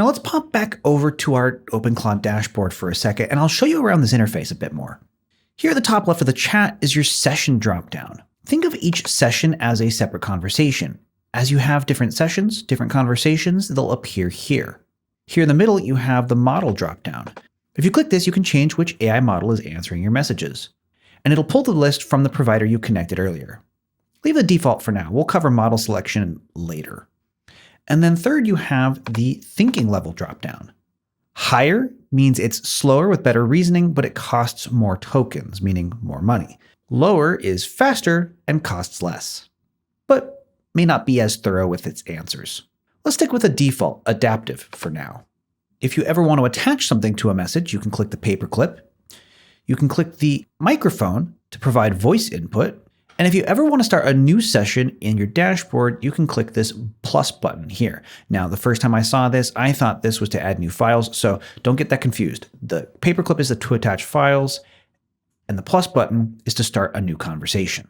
Now let's pop back over to our OpenClaw dashboard for a second, and I'll show you around this interface a bit more. Here at the top left of the chat is your session dropdown. Think of each session as a separate conversation. As you have different sessions, different conversations, they'll appear here. Here in the middle, you have the model dropdown. If you click this, you can change which AI model is answering your messages. And it'll pull the list from the provider you connected earlier. Leave the default for now. We'll cover model selection later. And then third, you have the thinking level dropdown. Higher means it's slower with better reasoning, but it costs more tokens, meaning more money. Lower is faster and costs less, but may not be as thorough with its answers. Let's stick with the default, adaptive, for now. If you ever want to attach something to a message, you can click the paperclip. You can click the microphone to provide voice input. And if you ever want to start a new session in your dashboard, you can click this plus button here. Now, the first time I saw this, I thought this was to add new files, so don't get that confused. The paperclip is to attach files, and the plus button is to start a new conversation.